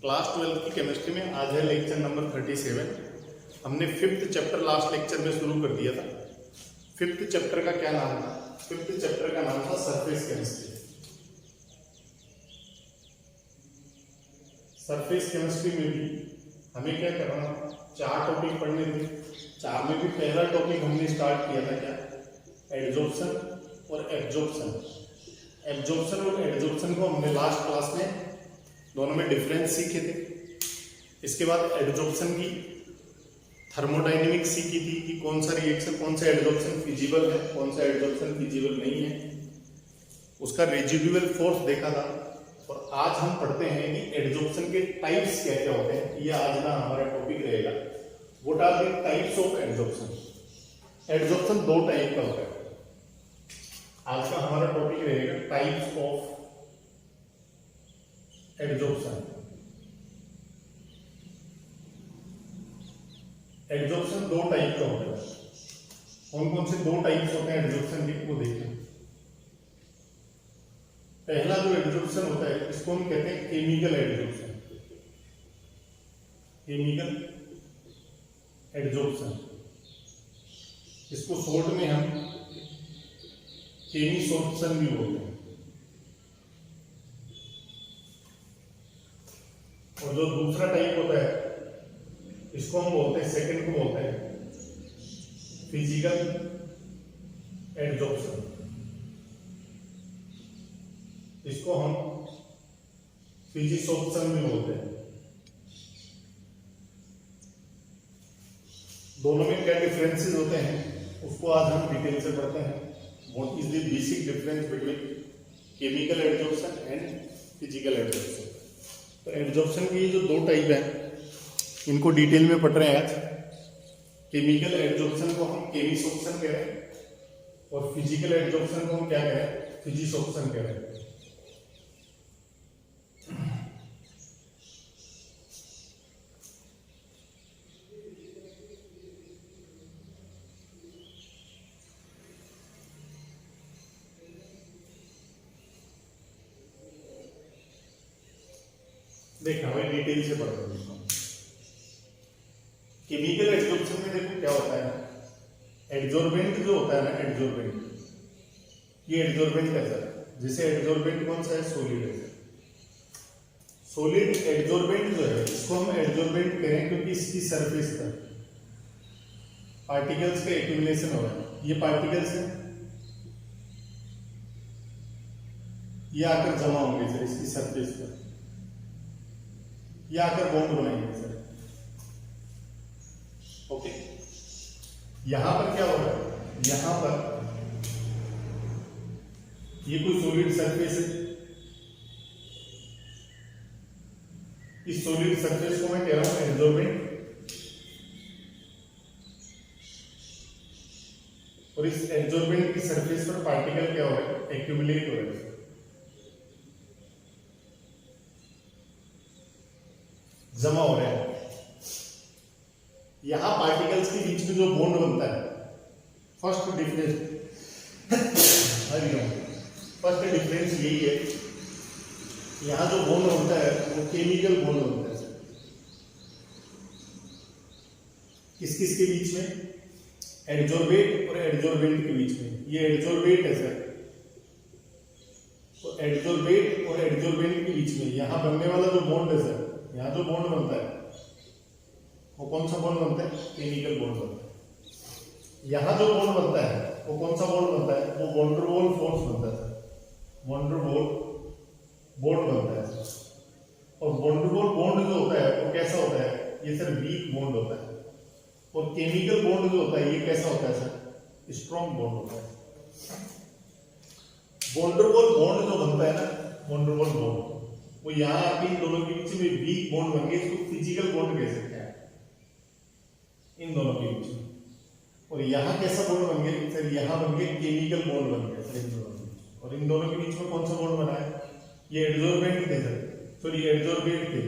Class 12 की chemistry में आज है लेक्चर नंबर 37। हमने फिफ्थ चैप्टर लास्ट लेक्चर में शुरू कर दिया था। फिफ्थ चैप्टर का क्या नाम था? फिफ्थ चैप्टर का नाम था सरफेस केमिस्ट्री। सरफेस केमिस्ट्री में भी हमें क्या करना था? 4 टॉपिक पढ़ने थे। 4 में भी पहला टॉपिक हमने स्टार्ट किया था क्या? एडजॉर्प्शन और एब्जॉर्प्शन। एब्जॉर्प्शन और एडजॉर्प्शन को हमने लास्ट क्लास में दोनों में डिफरेंस सीखे थे। इसके बाद एडजॉर्प्शन की थर्मोडायनेमिक्स सीखी थी कि कौन सा रिएक्शन, कौन सा एडजॉर्प्शन फिजिबल है, कौन सा एडजॉर्प्शन फिजिबल नहीं है। उसका रेजिडुअल फोर्स देखा था। और आज हम पढ़ते हैं कि एडजॉर्प्शन के टाइप्स क्या क्या होते हैं। ये आज ना हमारा टॉपिक रहेगा। What are the types of adsorption. Adsorption 2 type का होता है। आज का हमारा टॉपिक रहेगा types of adsorption. Adsorption 2 type का होता है। कौन कौन से 2 टाइप्स होते हैं एडजॉर्प्शन के, वो देखें। पहला जो एडजॉर्प्शन होता है इसको हम कहते हैं केमिकल एडजॉर्प्शन। केमिकल एडजॉर्प्शन, इसको शॉर्ट में हम केमिसॉर्प्शन भी बोलते हैं। और जो दूसरा टाइप होता है इसको हम बोलते हैं, सेकंड को बोलते हैं फिजिकल एडजॉर्प्शन। इसको हम फिजिसॉर्प्शन भी बोलते हैं। दोनों में क्या डिफरेंसेस होते हैं उसको आज हम डिटेल से पढ़ते हैं। What is the basic difference between chemical adsorption and physical adsorption. तो एडजॉर्प्शन की जो 2 टाइप हैं इनको डिटेल में पढ़ रहे हैं आज। केमिकल एडजॉर्प्शन को हम केमिसॉर्प्शन कह रहे हैं और फिजिकल एडजॉर्प्शन को हम क्या कह रहे हैं? फिजिसॉर्प्शन कह रहे हैं। देखना भाई डिटेल से पढ़ते हैं। केमिकल एडजॉर्प्शन में देखो क्या होता है। एडजॉर्बेंट जो होता है ना, एडजॉर्बेंट, ये एडजॉर्बेंट कैसा है? जैसे एडजॉर्बेंट कौन सा है? सॉलिड है। सॉलिड एडजॉर्बेंट जो है इसको हम एडजॉर्बेंट करें क्योंकि इसकी सरफेस पर पार्टिकल्स का एक्यूमुलेशन हो रहा है। ये पार्टिकल्स है, ये आकर जमा होंगे सर इसकी सरफेस पर, ये आकर बॉन्ड बनाएंगे सर। ओके, यहां पर क्या हो रहा है? यहां पर ये कोई सॉलिड सरफेस है। इस सॉलिड सरफेस को मैं कह रहा हूं एडजॉर्बेंट। और इस एडजॉर्बेंट की सरफेस पर पार्टिकल क्या हो रहा है? एक्यूमुलेट हो रहा है, जमा हो रहे हैं। यहां पार्टिकल्स के बीच में जो बॉन्ड बनता है, फर्स्ट डिफरेंस यही है। यहां जो बॉन्ड बनता है वो केमिकल बॉन्ड बनता है। किस किस के बीच में? एडजॉर्बेट और एडजॉर्बेंट के बीच में। ये एडजॉर्बेट है सर। तो एडजॉर्बेट और एडजॉर्बेंट के बीच में यहां बनने वाला जो बॉन्ड है सर, यहां जो बॉन्ड बनता है वो कौन सा बॉन्ड बनता है? केमिकल बॉन्ड बनता है। यहां जो बॉन्ड बनता है वो कौन सा बॉन्ड बनता है? वो वॉन डेर वाल फोर्स बनता है। वॉन डेर वाल बॉन्ड बनता है। और वॉन डेर वाल बॉन्ड जो होता है वो कैसा होता है? ये सर वीक बॉन्ड होता है। और केमिकल बॉन्ड जो होता है ये कैसा होता है सर? स्ट्रॉन्ग बॉन्ड होता है। वॉन डेर वाल बॉन्ड जो बनता है ना, वॉन डेर वाल बॉन्ड, वो यहां आके इन दोनों के बीच में वीक बॉन्ड बन गए। इसको फिजिकल बॉन्ड कह सकते हैं इन दोनों के बीच में। और यहां कैसा बॉन्ड बन गया सर? यहां बन गया केमिकल बॉन्ड बन गया सर इन दोनों के बीच। और इन दोनों के बीच में कौन सा बॉन्ड बना है? ये एडजॉर्बेंट थे सर, सॉरी एडजॉर्बेट थे।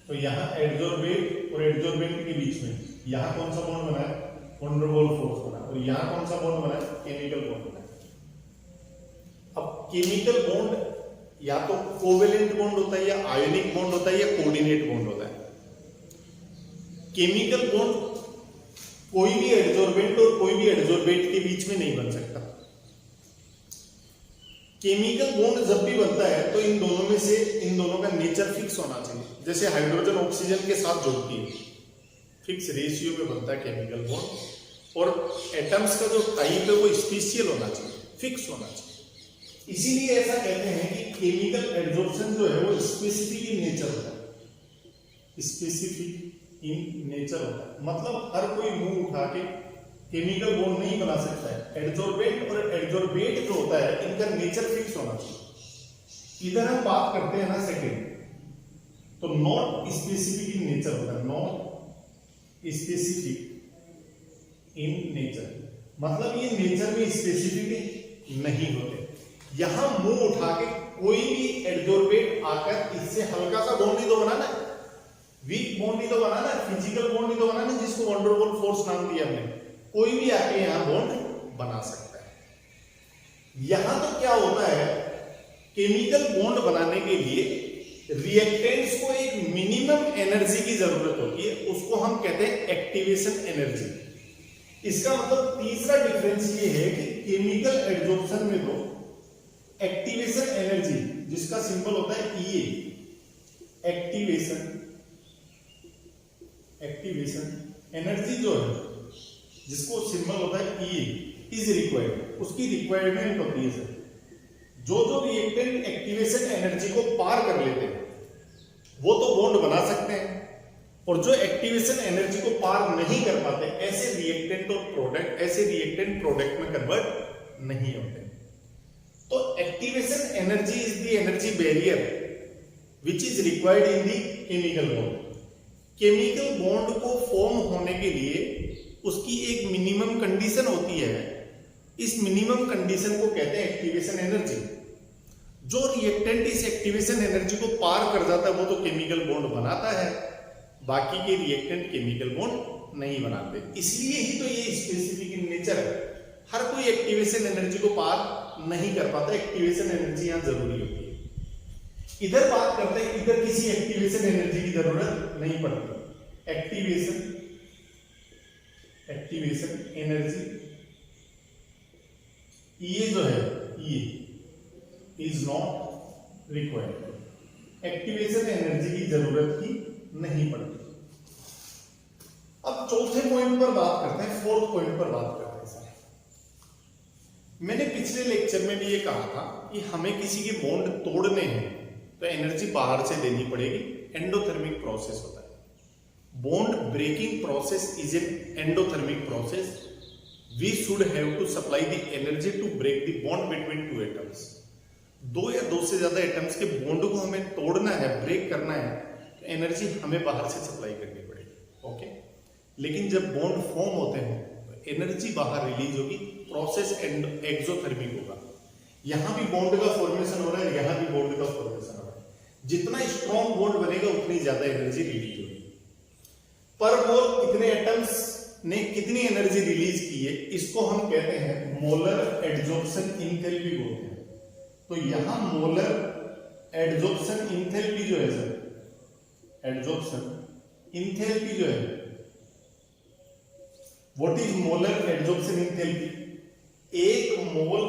तो यहां एडजॉर्बेट और एडजॉर्बेंट के बीच में यहां कौन सा बॉन्ड बना है? वॉन डेर वाल फोर्स बना। और यहां कौन सा बॉन्ड बना है? केमिकल बॉन्ड बना। अब केमिकल बॉन्ड या तो कोवेलेंट बॉन्ड होता है, या आयोनिक बॉन्ड होता है, या कोऑर्डिनेट बॉन्ड होता है। केमिकल बॉन्ड कोई भी एडजॉर्बेंट और कोई भी एडजॉर्बेंट के बीच में नहीं बन सकता। केमिकल बॉन्ड जब भी बनता है तो इन दोनों में से इन दोनों का नेचर फिक्स होना चाहिए। जैसे हाइड्रोजन ऑक्सीजन के साथ जुड़ती है, फिक्स रेशियो में बनता है केमिकल बॉन्ड, और एटम्स का जो टाइप है वो स्पेशियल होना चाहिए, फिक्स होना चाहिए। इसीलिए ऐसा कहते हैं कि केमिकल एडजॉर्प्शन जो है वो स्पेसिफिक इन नेचर होता है, स्पेसिफिक इन नेचर होता है। मतलब हर कोई मुंह उठा के केमिकल बॉन्ड नहीं बना सकता है। एडजॉर्बेंट और एडजॉर्बेट जो होता है इनका नेचर फिक्स होना चाहिए। इधर हम बात करते हैं ना सेकेंड, तो नॉट स्पेसिफिक इन नेचर होता है, नॉट स्पेसिफिक इन नेचर, मतलब ये नेचर में स्पेसिफिक नहीं होते। यहां मुंह उठा के कोई भी एडजॉर्बेट आकर इससे हल्का सा बॉन्ड ही तो बनाना है, वीक बॉन्ड ही तो बनाना है, फिजिकल बॉन्ड ही तो बनाना है, जिसको वंडरवॉल फोर्स नाम दिया हमने। कोई भी आके यहां बॉन्ड बना सकता है। यहां तो क्या होता है, केमिकल बॉन्ड बनाने के लिए रिएक्टेंट्स को एक मिनिमम एनर्जी की जरूरत होती है, उसको हम कहते हैं एक्टिवेशन एनर्जी। इसका मतलब तीसरा डिफरेंस ये है कि केमिकल एडजॉर्प्शन में तो एक्टिवेशन एनर्जी, जिसका सिंबल होता है ई, एक्टिवेशन एनर्जी जो है जिसको सिंबल होता है ई, इज रिक्वायर्ड, उसकी रिक्वायरमेंट होती है सर। जो रिएक्टेंट एक्टिवेशन एनर्जी को पार कर लेते हैं वो तो बॉन्ड बना सकते हैं, और जो एक्टिवेशन एनर्जी को पार नहीं कर पाते ऐसे रिएक्टेंट प्रोडक्ट में कन्वर्ट नहीं होते। तो activation energy is the energy barrier which is required in the chemical bond. Chemical bond को फॉर्म होने के लिए उसकी एक मिनिमम कंडीशन होती है, इस मिनिमम कंडीशन को कहते हैं एक्टिवेशन एनर्जी। जो रिएक्टेंट इस एक्टिवेशन एनर्जी को पार कर जाता है वो तो केमिकल बॉन्ड बनाता है, बाकी के रिएक्टेंट केमिकल बॉन्ड नहीं बनाते। इसलिए ही तो ये स्पेसिफिक इन नेचर है, हर कोई एक्टिवेशन एनर्जी को पार नहीं कर पाता, एक्टिवेशन एनर्जी यहां जरूरी होती है। इधर बात करते हैं, इधर किसी एक्टिवेशन एनर्जी की जरूरत नहीं पड़ती। एक्टिवेशन एनर्जी ये जो है ये is not required, activation energy की जरूरत ही नहीं पड़ती। अब चौथे पॉइंट पर बात करते हैं, फोर्थ पॉइंट पर बात करते हैं सर। मैंने पिछले लेक्चर में भी ये कहा था कि हमें किसी के बॉन्ड तोड़ने हैं तो एनर्जी बाहर से देनी पड़ेगी, एंडोथर्मिक प्रोसेस होता है। Bond breaking process is an endothermic process. We should have to supply the energy to break the bond between two atoms. दो या दो से ज्यादा एटम्स के बॉन्ड को हमें तोड़ना है, ब्रेक करना है, तो एनर्जी हमें बाहर से सप्लाई करनी पड़ेगी। ओके, लेकिन जब बॉन्ड फॉर्म होते हैं तो एनर्जी बाहर रिलीज होगी, प्रोसेस एक्सोथर्मिक होगा। यहां भी बॉन्ड का फॉर्मेशन हो रहा है, यहां भी बॉन्ड का फॉर्मेशन हो रहा है। जितना स्ट्रॉन्ग बॉन्ड बनेगा उतनी ज्यादा एनर्जी रिलीज होगी। पर मोल कितने एटम्स ने कितनी एनर्जी रिलीज की है, इसको हम कहते हैं मोलर एडजॉर्प्शन इंथैल्पी बोलते हैं। तो यहां मोलर एडजॉर्प्शन इंथैल्पी जो है सर, एडजॉर्प्शन इंथैल्पी जो है, what is molar adsorption enthalpy? एक मोल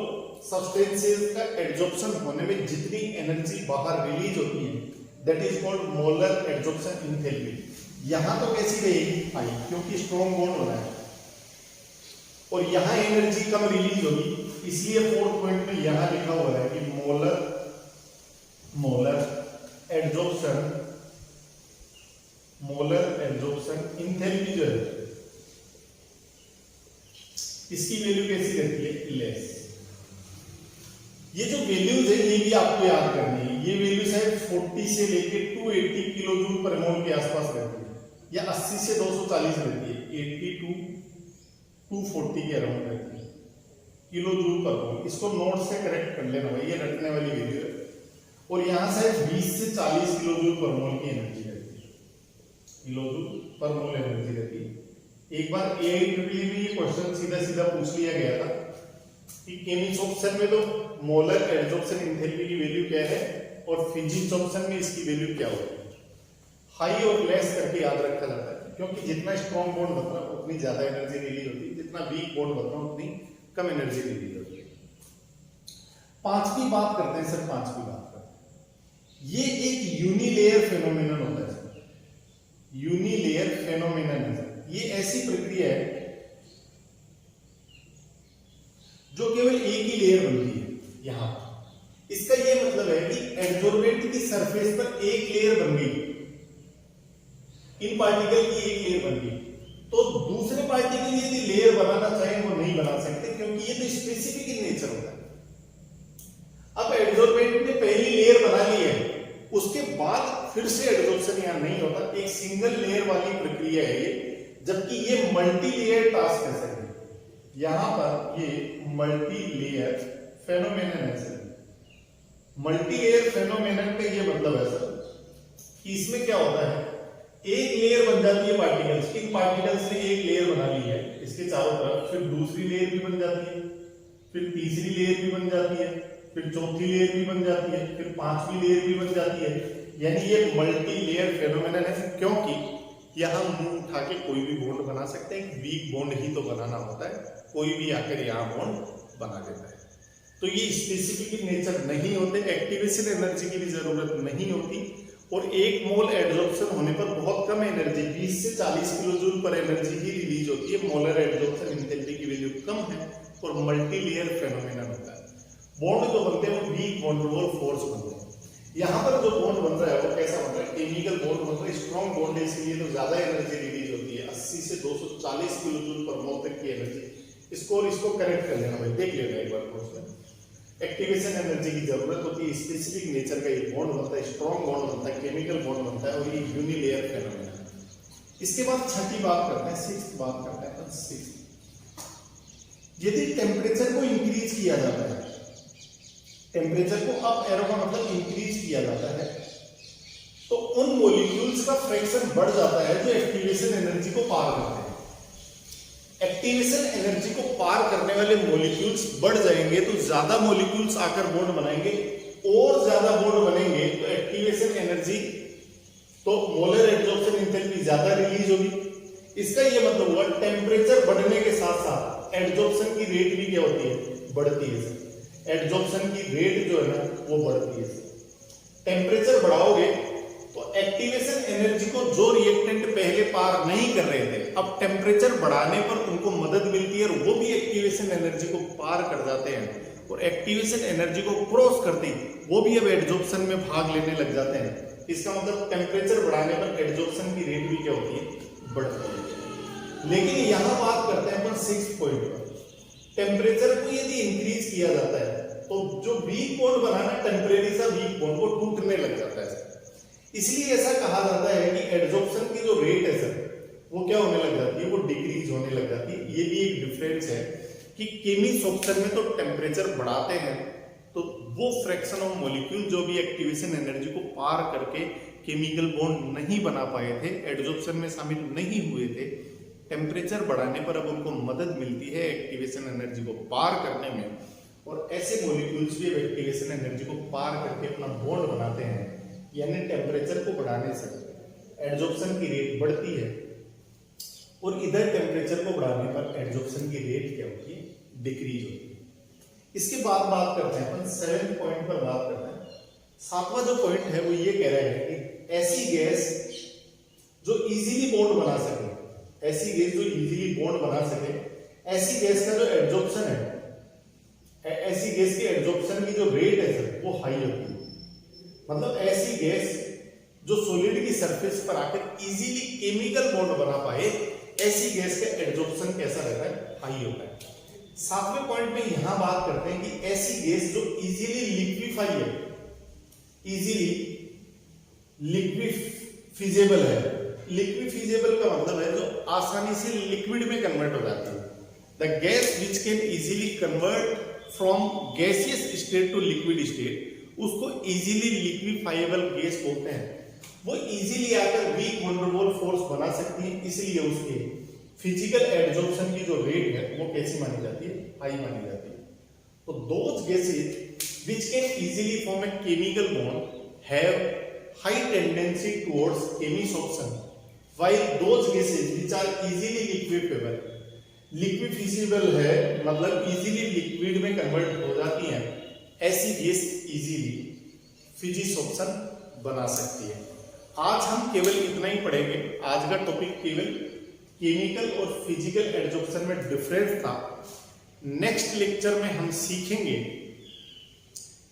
सब्सटेंसेस का एडजॉर्प्शन होने में जितनी एनर्जी बाहर रिलीज होती है that is called molar adsorption enthalpy. यहां तो कैसी रहेगी? आई, क्योंकि स्ट्रॉन्ग बॉन्ड हो रहा है और यहां एनर्जी कम रिलीज होगी, इसलिए फोर्थ पॉइंट में यहां लिखा हुआ है कि मोलर एडजॉर्प्शन इंथैल्पी जो है इसकी वैल्यू कैसी रहती है? लेस। ये जो वैल्यूज है ये भी आपको याद करनी है। ये वैल्यू शायद 40 से लेके 280 किलो जूल पर मोल के आसपास रहती है, या 80 से 240 रहती है, 80 to 240 के अराउंड रहती है किलो जूल पर मोल। इसको नोट से करेक्ट कर लेना भाई, ये रटने वाली वैल्यू है। और यहां शायद 20 से 40 किलो जूल पर मोल की एनर्जी रहती है, किलो जूल पर मोल एनर्जी रहती है। एक बार AIEEE में ये क्वेश्चन सीधा पूछ लिया गया था कि केमिसॉर्प्शन में तो मोलर एडजॉर्प्शन इंथैल्पी की वैल्यू क्या है? और फिजिक्स में इसकी वैल्यू क्या होती है, हाई और लेस करके याद रखा जाता है, क्योंकि जितना स्ट्रॉन्ग बॉन्ड बनता है उतनी ज्यादा एनर्जी रिलीज होती है, जितना वीक बॉन्ड बनता है उतनी कम एनर्जी रिलीज होती है। पांचवी बात करते हैं सर, पांचवी बात करते हैं, ये एक यूनिलेयर फेनोमेनन होता है सर, यूनिलेयर फेनोमेनन है सर। ये ऐसी प्रक्रिया है जो केवल एक ही लेयर बनती है यहां पर। इसका ये मतलब है कि एडजॉर्बेंट की सरफेस पर एक लेयर बन गई, इन पार्टिकल की एक लेयर बन गई, तो दूसरे पार्टिकल यदि लेयर बनाना चाहें वो नहीं बना सकते, क्योंकि ये तो स्पेसिफिक इन नेचर होता है। अब एडजॉर्बेंट ने पहली लेयर बना ली है, उसके बाद फिर से एडजॉर्प्शन यहां नहीं होता, एक सिंगल लेयर वाली प्रक्रिया है ये, जबकि ये मल्टी लेयर टास्क है सर। यहां पर ये मल्टी लेयर फेनोमेनन है सर। मल्टी लेयर फेनोमेनन का ये मतलब है सर कि इसमें क्या होता है, एक लेयर बन जाती है पार्टिकल्स, इन पार्टिकल्स ने एक लेयर बना ली है इसके चारों तरफ, फिर दूसरी लेयर भी बन जाती है, फिर तीसरी लेयर भी बन जाती है, फिर चौथी लेयर भी बन जाती है, फिर पांचवी लेयर भी बन जाती है। यानी ये मल्टी लेयर फेनोमेनन है, क्योंकि यहां मुंह उठा के कोई भी बॉन्ड बना सकते हैं, वीक बॉन्ड ही तो बनाना होता है, कोई भी आकर यहां बॉन्ड बना देता है। तो ये स्पेसिफिक नेचर नहीं होते, एक्टिवेशन एनर्जी की भी जरूरत नहीं होती, और एक मोल एडजॉर्प्शन होने पर बहुत कम एनर्जी 20 से 40 किलो जूल पर एनर्जी ही रिलीज होती है। मोलर एडजॉर्प्शन इंटेंसिटी की वैल्यू कम है और मल्टी लेयर फेनोमेनन होता है। बॉन्ड जो बनते हैं वो वीक बॉन्ड और फोर्स बनते हैं। यहाँ पर जो बॉन्ड बन रहा है वो कैसा बन रहा है, केमिकल बॉन्ड बन रहा है, स्ट्रॉन्ग बॉन्ड है, इसलिए तो ज्यादा एनर्जी रिलीज होती है, 80 से 240 किलो जूल पर मोल तक की एनर्जी। इसको करेक्ट कर लेना भाई, देख लेना एक बार कोर्स में। एक्टिवेशन एनर्जी की जरूरत होती है, स्पेसिफिक नेचर का ये बॉन्ड बनता है, स्ट्रॉन्ग बॉन्ड बनता है, केमिकल बॉन्ड बनता है, और ये यूनिलेयर फेनोमेनन है। इसके बाद छठी बात करते हैं, सिक्स्थ बात करते हैं। यदि टेम्परेचर को इंक्रीज किया जाता है, टेम्परेचर को अप एरो का मतलब इंक्रीज किया जाता है, तो उन मॉलिक्यूल्स का फ्रैक्शन बढ़ जाता है जो एक्टिवेशन एनर्जी को पार करते हैं। एक्टिवेशन एनर्जी को पार करने वाले मॉलिक्यूल्स बढ़ जाएंगे तो ज्यादा मॉलिक्यूल्स आकर बॉन्ड बनाएंगे, और ज्यादा बॉन्ड बनेंगे तो एक्टिवेशन एनर्जी, तो मोलर एडजॉर्प्शन एंथैल्पी ज्यादा रिलीज होगी। इसका ये मतलब हुआ टेम्परेचर बढ़ने के साथ साथ एडजॉर्प्शन की रेट भी क्या होती है, बढ़ती है। एडजॉर्प्शन की रेट जो है ना वो बढ़ती है। टेम्परेचर बढ़ाओगे तो एक्टिवेशन एनर्जी को जो रिएक्टेंट पहले पार नहीं कर रहे थे, अब टेम्परेचर बढ़ाने पर उनको मदद मिलती है और वो भी एक्टिवेशन एनर्जी को पार कर जाते हैं, और एक्टिवेशन एनर्जी को क्रॉस करते ही वो भी अब एडजॉर्प्शन में भाग लेने लग जाते हैं। इसका मतलब टेम्परेचर बढ़ाने पर एडजॉर्प्शन की रेट भी क्या होती है, बढ़ती है। लेकिन यहां बात करते हैं अपन 6 पॉइंट पर। टेम्परेचर को यदि इंक्रीज किया जाता है तो जो वीक बॉन्ड बना ना, टेम्परेरी सा वीक बॉन्ड, वो टूटने लग जाता है। इसलिए ऐसा कहा जाता है कि एडजॉर्प्शन की जो रेट है सर वो क्या होने लग जाती है, वो डिक्रीज होने लग जाती है। ये भी एक डिफरेंस है कि केमिसॉर्प्शन में तो टेम्परेचर बढ़ाते हैं तो वो फ्रैक्शन ऑफ मॉलिक्यूल जो भी एक्टिवेशन एनर्जी को पार करके केमिकल बॉन्ड नहीं बना पाए थे, एडजॉर्प्शन में शामिल नहीं हुए थे, टेम्परेचर बढ़ाने पर अब उनको मदद मिलती है एक्टिवेशन एनर्जी को पार करने में, और ऐसे मॉलिक्यूल्स भी एक्टिवेशन एनर्जी को पार करके अपना बॉन्ड बनाते हैं। यानी टेम्परेचर को बढ़ाने से एडजॉर्प्शन की रेट बढ़ती है, और इधर टेम्परेचर को बढ़ाने पर एडजॉर्प्शन की रेट क्या होती है, डिक्रीज होती है। इसके बाद बात करते हैं अपन 7 पॉइंट पर बात करते हैं। 7वां जो पॉइंट है वो ये कह रहा है कि ऐसी गैस जो इजीली बॉन्ड बना सके, ऐसी गैस जो इजीली बॉन्ड बना सके, ऐसी गैस का जो एडजॉर्प्शन है, ऐसी गैस की एडजॉर्प्शन की जो रेट है सर वो हाई होती है। मतलब ऐसी गैस जो सॉलिड की सरफेस पर आकर इजीली केमिकल बॉन्ड बना पाए, ऐसी गैस का एडजॉर्प्शन कैसा रहता है, हाई होता है। 7वें पॉइंट में यहां बात करते हैं कि ऐसी गैस जो इजीली लिक्विफाई है, इजीली लिक्विफिजेबल है। लिक्विफिजेबल का मतलब है जो आसानी से लिक्विड में कन्वर्ट हो जाती है। The gas which can easily convert from gaseous state to liquid state, उसको इजीली लिक्विफाइबल गैस बोलते हैं। वो इजीली आकर वीक वंडर वॉल फोर्स बना सकती है, इसलिए उसके फिजिकल एडजॉर्प्शन की जो रेट है वो कैसी मानी जाती है, हाई मानी जाती है। तो those gases which can easily form a chemical bond have high tendency towards chemisorption, while those gases which are easily liquefable, लिक्विफिजिबल है मतलब इजीली लिक्विड में कन्वर्ट हो जाती हैं, ऐसी गैस इजीली फिजिसोप्शन बना सकती है। आज हम केवल इतना ही पढ़ेंगे। आज का टॉपिक केवल केमिकल और फिजिकल एडजॉर्प्शन में डिफरेंस था। नेक्स्ट लेक्चर में हम सीखेंगे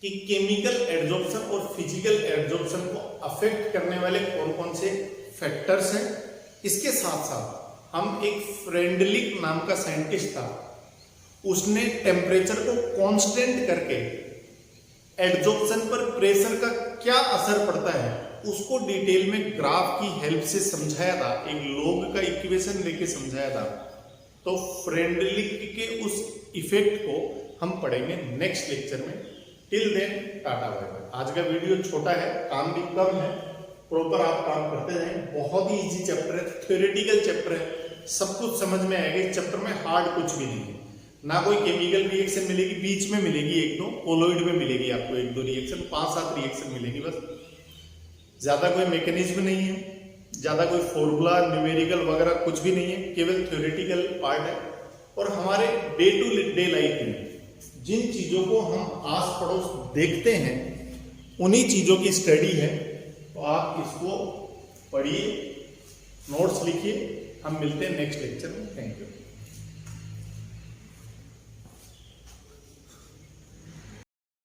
कि केमिकल एडजॉर्प्शन और फिजिकल एडजॉर्प्शन को अफेक्ट करने वाले कौन कौन से फैक्टर्स हैं। इसके साथ साथ हम एक फ्रेंडलिक नाम का साइंटिस्ट था, उसने टेम्परेचर को कांस्टेंट करके एडजॉर्प्शन पर प्रेशर का क्या असर पड़ता है उसको डिटेल में ग्राफ की हेल्प से समझाया था, एक लॉग का इक्वेशन लेके समझाया था। तो फ्रेंडलिक के उस इफेक्ट को हम पढ़ेंगे नेक्स्ट लेक्चर में। Till then tata bye bye. आज का वीडियो छोटा है, काम भी कम है, प्रॉपर आप काम करते जाएं। बहुत ही इजी चैप्टर है, थ्योरेटिकल चैप्टर है, सब कुछ समझ में आएगा। इस चैप्टर में हार्ड कुछ भी नहीं है, ना कोई केमिकल रिएक्शन मिलेगी, बीच में मिलेगी एक दो, कोलोइड में मिलेगी आपको एक दो रिएक्शन, 5-7 रिएक्शन मिलेगी बस। ज्यादा कोई मैकेनिज्म नहीं है, ज्यादा कोई फॉर्मूला न्यूमेरिकल वगैरह कुछ भी नहीं है, केवल थ्योरेटिकल पार्ट है। और हमारे डे टू डे लाइफ में जिन चीजों को हम आस पड़ोस देखते हैं उन्हीं चीजों की स्टडी है। तो आप इसको पढ़िए, नोट्स लिखिए। हम मिलते हैं नेक्स्ट लेक्चर में। Thank you.